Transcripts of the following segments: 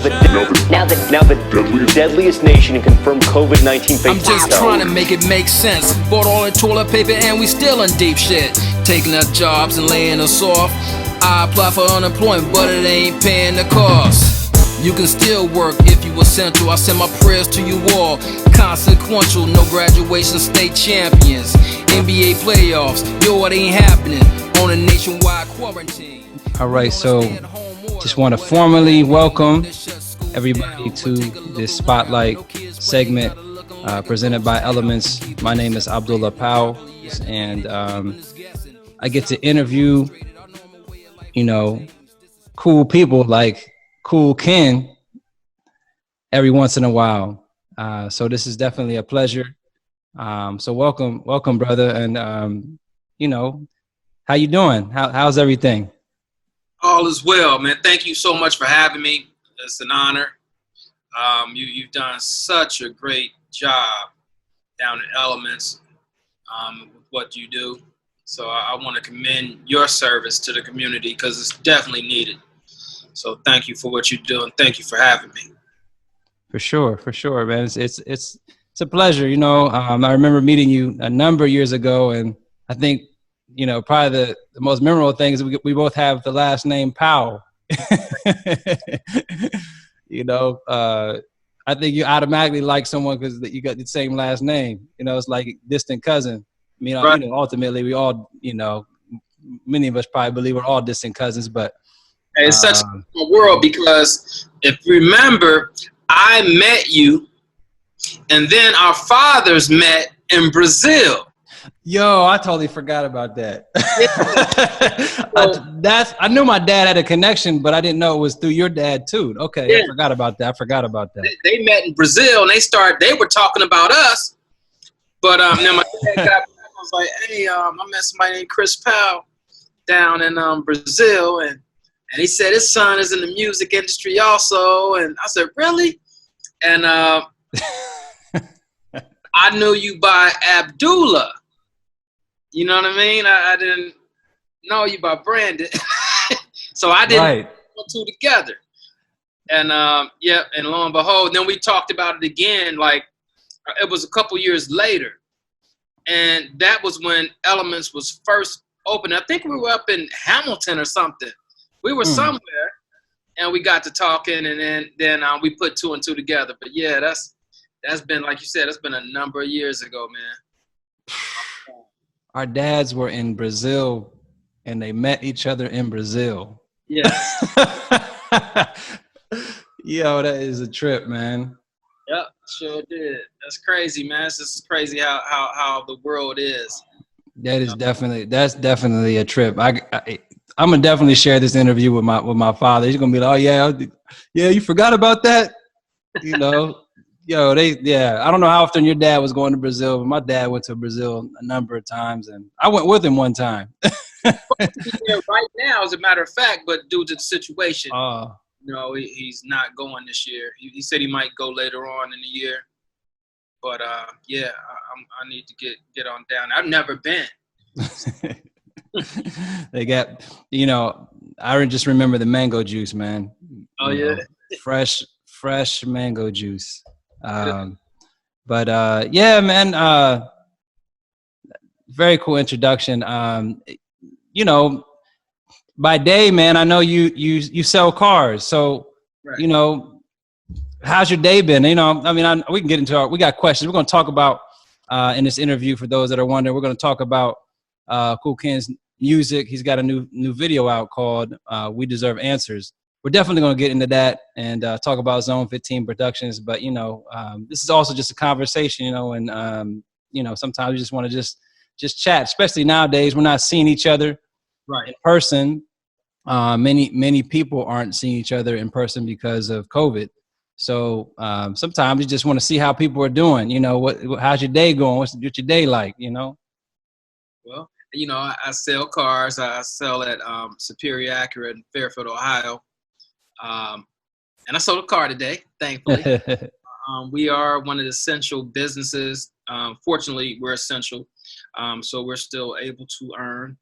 the deadliest nation in confirmed COVID-19 I'm just trying to make it make sense. Bought all the toilet paper and we still in deep shit. Taking our jobs and laying us off. I apply for unemployment, but it ain't paying the cost. You can still work if you essential. I send my prayers to you all. Consequential, no graduation, state champions. NBA playoffs, yo, it ain't happening on a nationwide quarantine. All right, so just want to formally welcome everybody to this Spotlight segment presented by Elementz. My name is Abdullah Powell, and I get to interview, cool people like Kool Ken every once in a while. So this is definitely a pleasure. So welcome, brother. And, how you doing? How's everything? All is well, man. Thank you so much for having me. It's an honor. You've done such a great job down at Elementz with what you do. So I want to commend your service to the community because it's definitely needed. So thank you for what you do, and thank you for having me. For sure, man. It's a pleasure. I remember meeting you a number of years ago, and I think probably the most memorable thing is we both have the last name Powell. I think you automatically like someone because you got the same last name. It's like distant cousin. I mean, right. Ultimately, we all, many of us probably believe we're all distant cousins, but it's such a world because if you remember, I met you, and then our fathers met in Brazil. Yo, I totally forgot about that. I knew my dad had a connection, but I didn't know it was through your dad too. Okay, yeah. I forgot about that. They met in Brazil, and they were talking about us. But then my dad got back, I was like, hey, I met somebody named Chris Powell down in Brazil, and he said his son is in the music industry also. And I said, really? And I knew you by Abdullah. You know what I mean? I didn't know you by Brandon. So I didn't put two together. And and lo and behold, then we talked about it again, like it was a couple years later. And that was when Elementz was first open. I think we were up in Hamilton or something. We were somewhere, and we got to talking, and then we put two and two together. But yeah, that's been, like you said, that's been a number of years ago, man. Our dads were in Brazil, and they met each other in Brazil. Yeah. Yo, that is a trip, man. Yep, sure did. That's crazy, man. It's just crazy how the world is. That's definitely a trip. I'm gonna definitely share this interview with my father. He's gonna be like, oh yeah, you forgot about that, Yo, I don't know how often your dad was going to Brazil, but my dad went to Brazil a number of times, and I went with him one time. Right now, as a matter of fact, but due to the situation, he's not going this year. He said he might go later on in the year, but I need to get on down. I've never been. They got, I just remember the mango juice, man. Oh yeah, fresh mango juice. Yeah, man, very cool introduction. By day, man, I know you sell cars. So, right. How's your day been? We can get into we got questions. We're going to talk about, in this interview, for those that are wondering, we're going to talk about, Kool Ken's music. He's got a new video out called, We Deserve Answers. We're definitely going to get into that and talk about Zone15 Produkkionz. But, this is also just a conversation, and, sometimes we just want to just chat, especially nowadays. We're not seeing each other in person. Many people aren't seeing each other in person because of COVID. So sometimes you just want to see how people are doing. How's your day going? What's your day like, Well, I sell cars. I sell at Superior Acura in Fairfield, Ohio. And I sold a car today, thankfully. We are one of the essential businesses. Fortunately, we're essential. So we're still able to earn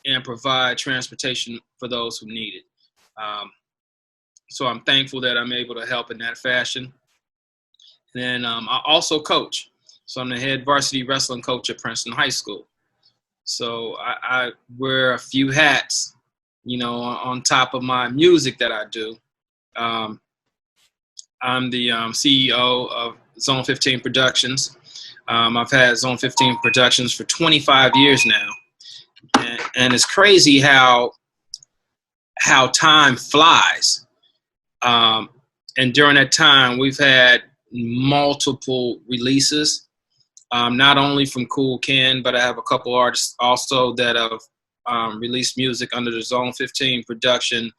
and provide transportation for those who need it. So I'm thankful that I'm able to help in that fashion. And then I also coach. So I'm the head varsity wrestling coach at Princeton High School. So I wear a few hats, you know, on top of my music that I do. I'm the CEO of Zone15 Produkkionz. I've had Zone15 Produkkionz for 25 years now. And it's crazy how time flies. And during that time, we've had multiple releases. Not only from Kool Ken, but I have a couple artists also that have released music under the Zone15 production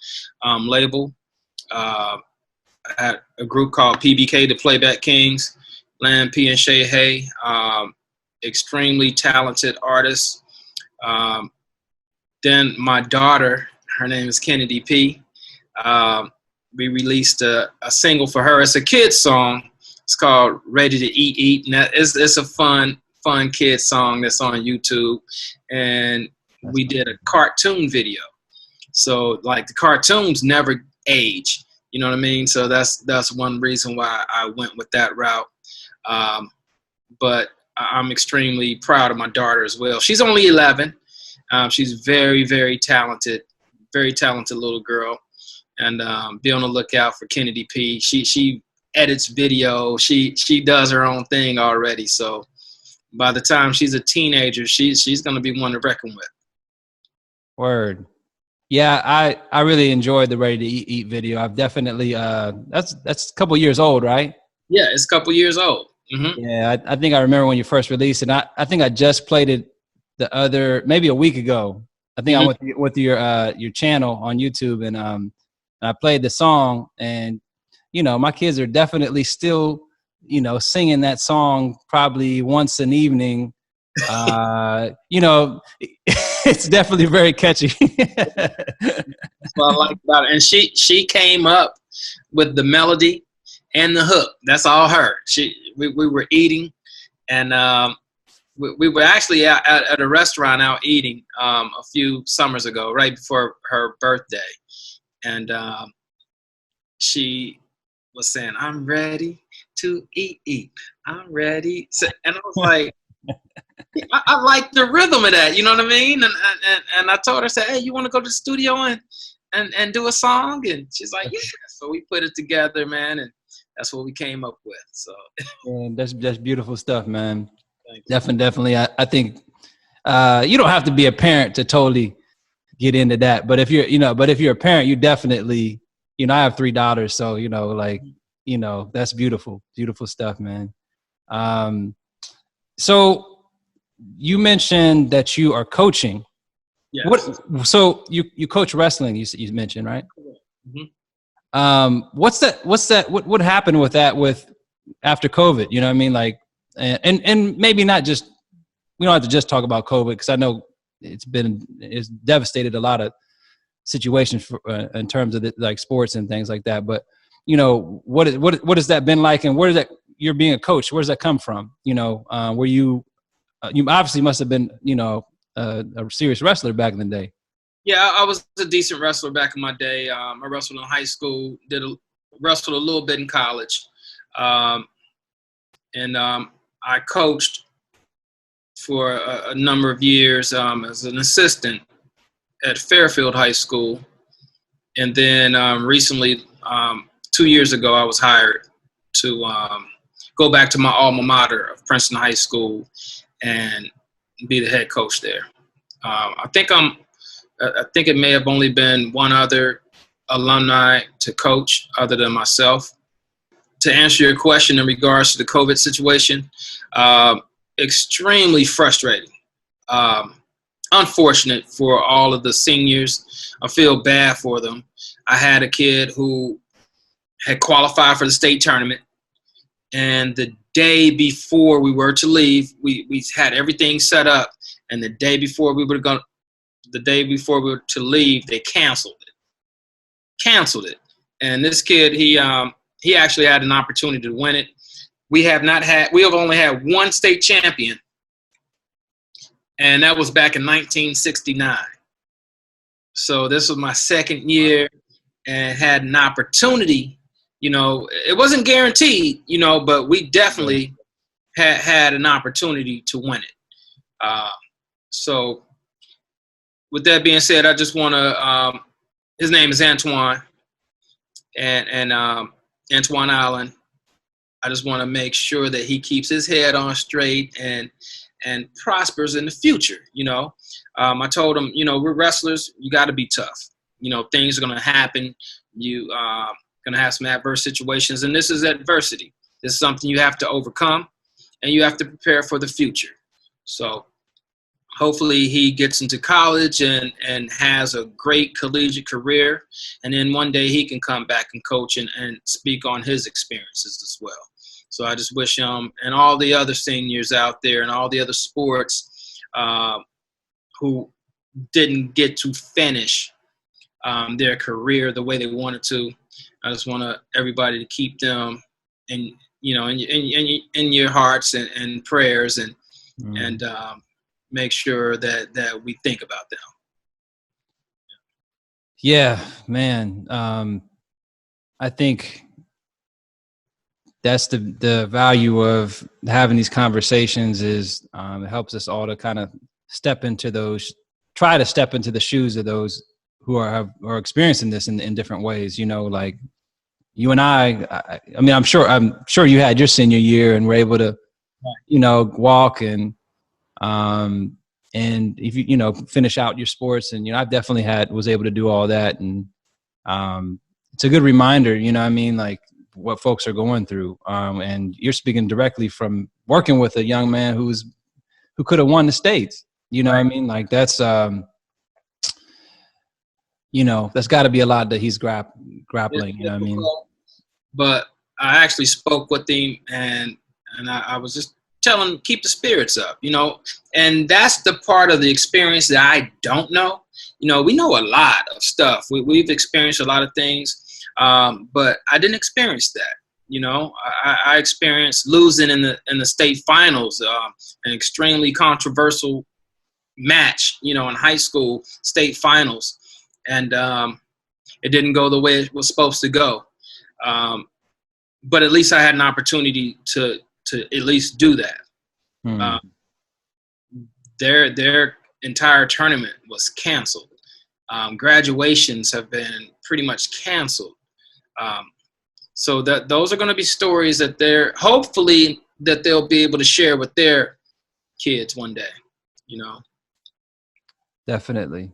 label. I had a group called PBK, the Playback Kings, Lamb P and Shay Hay, extremely talented artists. Then my daughter, her name is Kennedy P. We released a single for her. It's a kid's song. It's called Ready to Eat. And it's a fun kid song that's on YouTube. And we did a cartoon video. So like the cartoons never age. You know what I mean? So that's one reason why I went with that route. But I'm extremely proud of my daughter as well. She's only 11. She's very, very talented little girl. And be on the lookout for Kennedy P. She edits video. She does her own thing already. So by the time she's a teenager, she's going to be one to reckon with. Word. Yeah, I really enjoyed the Ready to Eat video. I've definitely that's a couple years old, right? Yeah, it's a couple years old. Mm-hmm. Yeah, I think I remember when you first released it. I think I just played it maybe a week ago. I think I went with your channel on YouTube, and I played the song, and you know, my kids are definitely still, you know, singing that song probably once an evening. You know, it's definitely very catchy. That's what I like about it. And she came up with the melody and the hook. That's all her. We were eating, and we were actually at a restaurant out eating a few summers ago, right before her birthday, and she was saying, "I'm ready to eat. I'm ready." So, and I was like, I like the rhythm of that. You know what I mean? And I told her, I said, "Hey, you want to go to the studio and do a song?" And she's like, "Yeah." So we put it together, man, and that's what we came up with. So yeah, that's beautiful stuff, man. Definitely. I think you don't have to be a parent to totally get into that. But if you're a parent, you definitely, you know, I have 3 daughters, so, you know, like, you know, that's beautiful stuff, man. So you mentioned that you are coaching. yes. So you coach wrestling, you mentioned, right? Mm-hmm. What happened with that after COVID? You know what I mean? Like, and maybe not just, we don't have to just talk about COVID, because I know it's devastated a lot of situations in terms of like sports and things like that. But, you know, what has that been like, and you're being a coach, where does that come from? You know, where you obviously must have been, you know, a serious wrestler back in the day. Yeah, I was a decent wrestler back in my day. I wrestled in high school, wrestled a little bit in college. And I coached for a number of years as an assistant at Fairfield High School. And then recently, 2 years ago, I was hired to go back to my alma mater of Princeton High School and be the head coach there. I think it may have only been one other alumni to coach other than myself. To answer your question in regards to the COVID situation, extremely frustrating. Unfortunate for all of the seniors. I feel bad for them. I had a kid who had qualified for the state tournament, and the day before we were to leave, we had everything set up, and the day before we were to leave, they canceled it. And this kid, he actually had an opportunity to win it. We have only had one state champion, and that was back in 1969. So this was my second year, and had an opportunity. You know, it wasn't guaranteed, you know, but we definitely had an opportunity to win it. So with that being said, I just want to, his name is Antoine, and Antoine Allen. I just want to make sure that he keeps his head on straight and prospers in the future. You know, I told him, you know, we're wrestlers. You got to be tough. You know, things are going to happen. You going to have some adverse situations, and this is adversity. This is something you have to overcome, and you have to prepare for the future. So hopefully he gets into college and has a great collegiate career, and then one day he can come back and coach and speak on his experiences as well. So I just wish him and all the other seniors out there and all the other sports who didn't get to finish their career the way they wanted to. I just want everybody to keep them in your hearts and prayers and make sure that we think about them. Yeah, man. I think that's the value of having these conversations is it helps us all to kind of try to step into the shoes of those who are experiencing this in different ways. You know, like you and I mean, I'm sure you had your senior year and were able to, you know, walk and if you know, finish out your sports. And, you know, I definitely was able to do all that. And it's a good reminder, you know what I mean? Like what folks are going through. And you're speaking directly from working with a young man who could have won the states. You know what I mean? Like that's, you know, that's got to be a lot that he's grappling. You know what I mean? But I actually spoke with him, and I was just telling him, keep the spirits up, you know. And that's the part of the experience that I don't know. You know, we know a lot of stuff. We've experienced a lot of things, but I didn't experience that. You know, I experienced losing in the state finals, an extremely controversial match, you know, in high school state finals. And it didn't go the way it was supposed to go. But at least I had an opportunity to at least do that. Their entire tournament was canceled. Graduations have been pretty much canceled. So those are going to be stories that hopefully that they'll be able to share with their kids one day, you know. Definitely.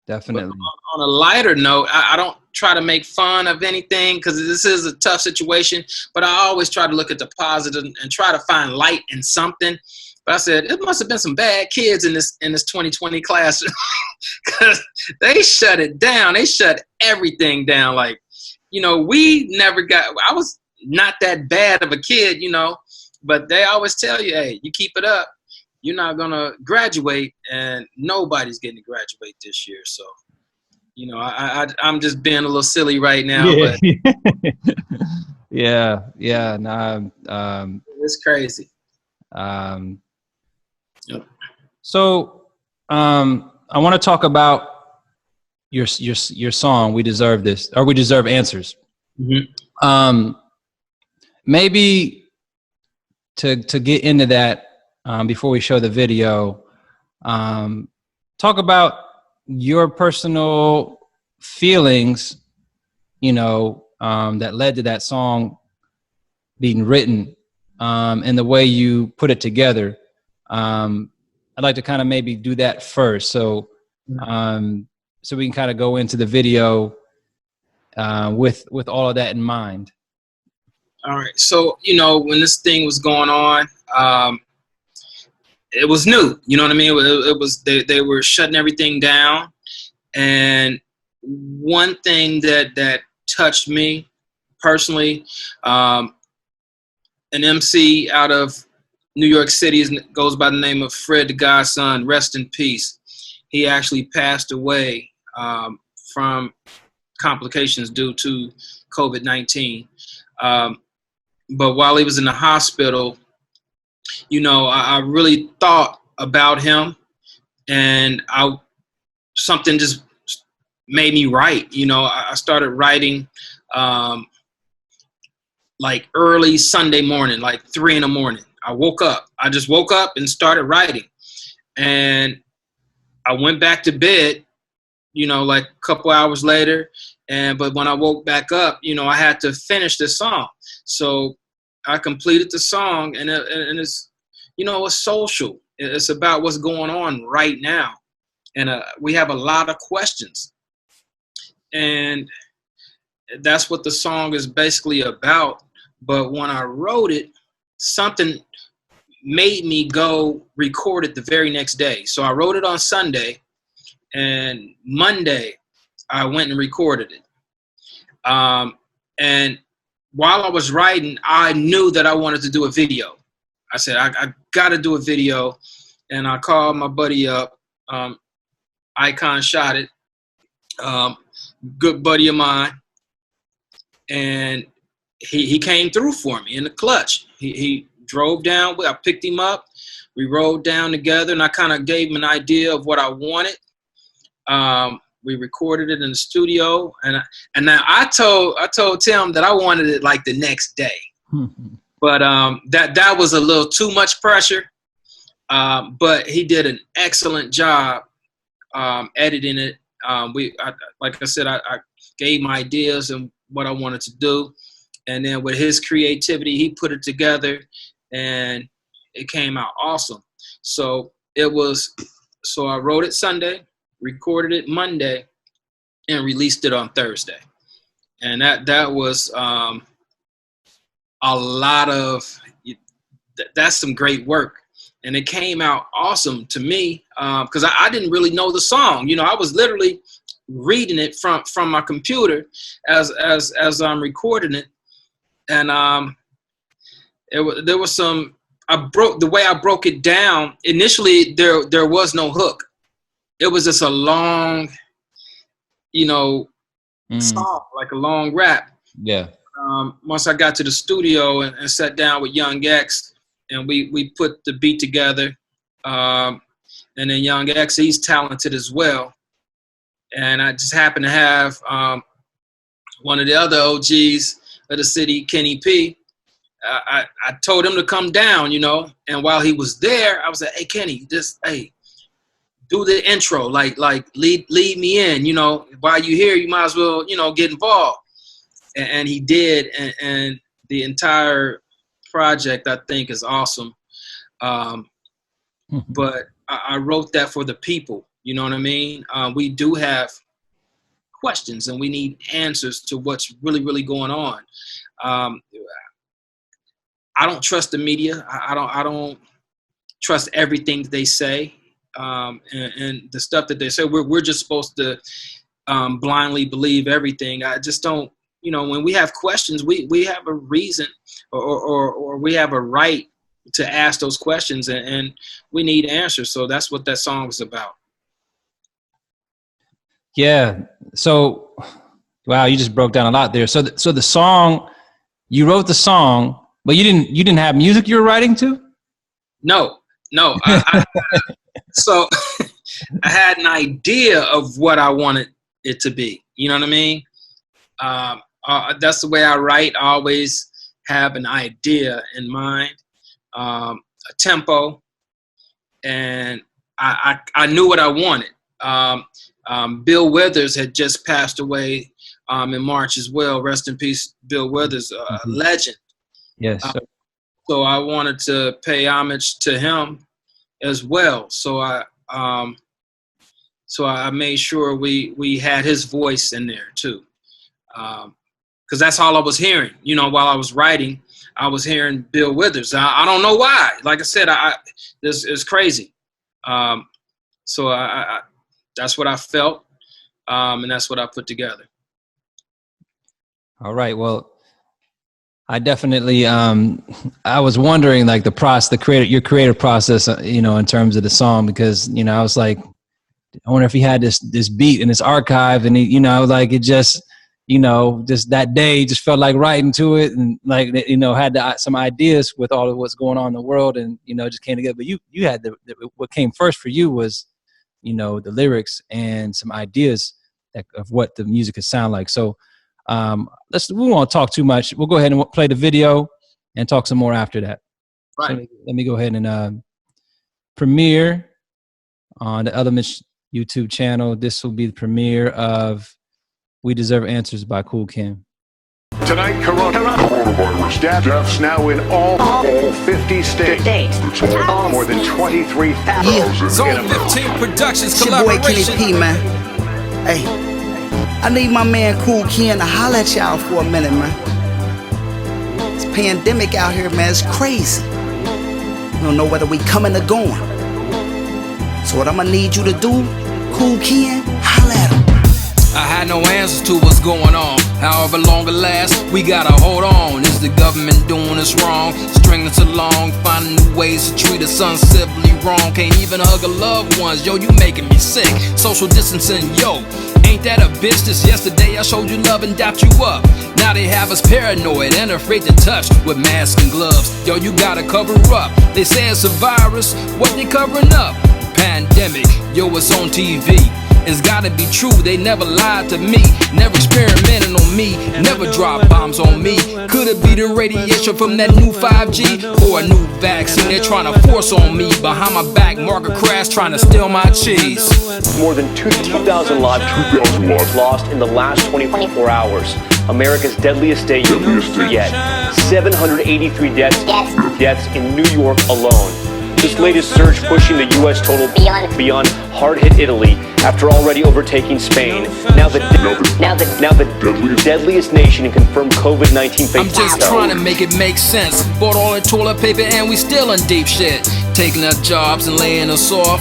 But on a lighter note, I don't try to make fun of anything because this is a tough situation, but I always try to look at the positive and try to find light in something. But I said, it must have been some bad kids in this 2020 class because they shut it down. They shut everything down. Like, you know, I was not that bad of a kid, you know, but they always tell you, hey, you keep it up, you're not going to graduate, and nobody's getting to graduate this year. So, you know, I'm just being a little silly right now. Yeah. But yeah. Nah, it's crazy. Yep. So I want to talk about your song, We Deserve This, or We Deserve Answers. Mm-hmm. Maybe to get into that, before we show the video, talk about your personal feelings, you know, that led to that song being written, and the way you put it together. I'd like to kind of maybe do that first. So we can kind of go into the video with all of that in mind. All right. So, you know, when this thing was going on, it was new. You know what I mean? It was they were shutting everything down. And one thing that touched me personally, an MC out of New York City goes by the name of Fred the Godson, rest in peace. He actually passed away from complications due to COVID-19. But while he was in the hospital, you know, I really thought about him, and something just made me write. You know, I started writing like early Sunday morning, like 3 a.m. I just woke up and started writing. And I went back to bed, you know, like a couple hours later. But when I woke back up, you know, I had to finish the song. So I completed the song, and it's, you know, it's social. It's about what's going on right now. And we have a lot of questions. And that's what the song is basically about. But when I wrote it, something made me go record it the very next day. So I wrote it on Sunday, and Monday I went and recorded it. And while I was writing, I knew that I wanted to do a video. I said, I got to do a video. And I called my buddy up. Icon Shot It. Good buddy of mine. And he came through for me in the clutch. He drove down. I picked him up. We rode down together, and I kind of gave him an idea of what I wanted. We recorded it in the studio, and now I told Tim that I wanted it like the next day. But that was a little too much pressure. But he did an excellent job editing it. Like I said, I gave my ideas and what I wanted to do, and then with his creativity, he put it together, and it came out awesome. So I wrote it Sunday, recorded it Monday, and released it on Thursday. And that was a lot of, that's some great work. And it came out awesome to me because I didn't really know the song. You know, I was literally reading it from my computer as I'm recording it. And there was some, the way I broke it down, initially there was no hook. It was just a long, you know, song, like a long rap. Yeah. Once I got to the studio and sat down with Young X, and we put the beat together, and then Young X, he's talented as well. And I just happened to have one of the other OGs of the city, Kenny P. I told him to come down, you know, and while he was there, I was like, hey, Kenny, do the intro, like lead me in, you know, while you're here, you might as well, you know, get involved. And he did, and the entire project, I think, is awesome. But I wrote that for the people, you know what I mean? We do have questions, and we need answers to what's really, really going on. I don't trust the media. I don't trust everything that they say, and the stuff that they say. We're just supposed to blindly believe everything. I just don't. You know, when we have questions, we have a reason or we have a right to ask those questions, and we need answers. So that's what that song is about. Yeah. So, wow, you just broke down a lot there. So the song, you wrote the song, but you didn't have music you were writing to? No. So I had an idea of what I wanted it to be. You know what I mean? That's the way I write. I always have an idea in mind, a tempo, and I knew what I wanted. Bill Withers had just passed away in March as well. Rest in peace, Bill Withers, a legend. Yes. So I wanted to pay homage to him as well. So I made sure we had his voice in there too. Because that's all I was hearing, you know, while I was writing. I was hearing Bill Withers. I don't know why. Like I said, this is crazy. So that's what I felt, and that's what I put together. All right. Well, I definitely. I was wondering, like your creative process, you know, in terms of the song, because you know, I was like, I wonder if he had this beat in his archive, and he, you know, like it just. You know, just that day, just felt like writing to it, and like, you know, had some ideas with all of what's going on in the world, and you know, just came together. But you had what came first for you was, you know, the lyrics and some ideas. of what the music could sound like. So we won't talk too much. We'll go ahead and play the video and talk some more after that. Right. So let me go ahead and premiere on the Elementz YouTube channel. This will be the premiere of We Deserve Answers by Kool Ken. Tonight, coronavirus deaths now in all 50 states. More than 23,000. Zone15 Produkkionz It's your boy Kenny collaboration. P, man. Hey, I need my man Kool Ken to holler at y'all for a minute, man. This pandemic out here, man, it's crazy. We don't know whether we coming or going. So what I'm gonna need you to do, Kool Ken, holler at him. I had no answers to what's going on. However long it lasts, we gotta hold on. Is the government doing us wrong? Stringing us along, finding new ways to treat us uncivilly wrong. Can't even hug a loved ones, yo, you making me sick. Social distancing, yo, ain't that a bitch? Just yesterday I showed you love and dapped you up. Now they have us paranoid and afraid to touch with masks and gloves. Yo, you gotta cover up. They say it's a virus, what they covering up? Pandemic, yo, it's on TV. It's gotta be true, they never lied to me. Never experimented on me, never dropped bombs on me. Could it be the radiation from that new 5G? Or a new vaccine they're trying to force on me? Behind my back, market crash trying to steal my cheese. More than 2,000 lives lost in the last 24 hours. America's deadliest day yet. 783 deaths in New York alone. This latest surge pushing the U.S. total beyond hard-hit Italy after already overtaking Spain. Now the deadliest nation in confirmed COVID-19 I'm just trying to make it make sense. Bought all the toilet paper and we still in deep shit. Taking our jobs and laying us off.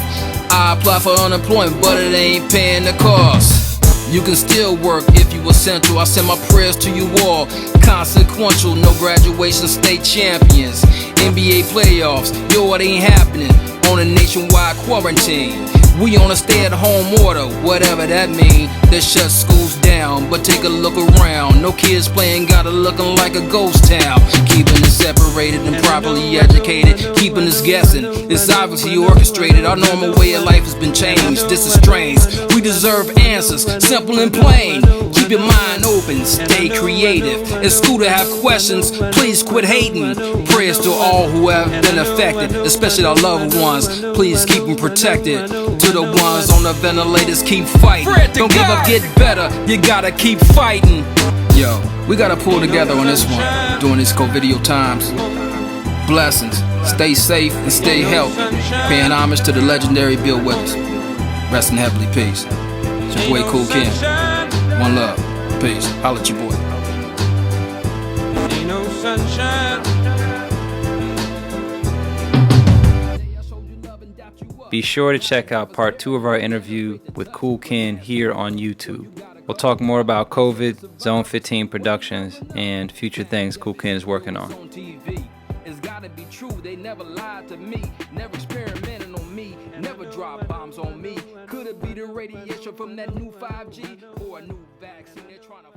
I apply for unemployment, but it ain't paying the cost. You can still work if you essential. I send my prayers to you all. Consequential, no graduation, state champions. NBA playoffs, yo, it ain't happening. On a nationwide quarantine. We on a stay-at-home order, whatever that mean. They shut schools down, but take a look around. No kids playing, got it looking like a ghost town. Keeping us separated and properly educated, keeping us guessing. It's obviously orchestrated. Our normal way of life has been changed. This is strange. We deserve answers, simple and plain. Keep your mind open, stay creative. It's cool to have questions, please quit hating. Prayers to all who have been affected, especially our loved ones. Please keep them protected. To the ones on the ventilators, keep fighting. Don't give up, get better, you gotta keep fighting. Yo, we gotta pull together on this one during these COVID times. Blessings, stay safe and stay healthy. Paying homage to the legendary Bill Withers. Rest in heavenly peace. It's your boy Kool Ken. One love, peace. Holla at your boy. Ain't no sunshine. Be sure to check out part 2 of our interview with Kool Ken here on YouTube. We'll talk more about COVID, Zone15 Produkkionz, and future things Kool Ken is working on. It's gotta be true, they never lied to me, never experimented on me, never dropped bombs on me. Could it be the radiation from that new 5G or a new vaccine they're trying to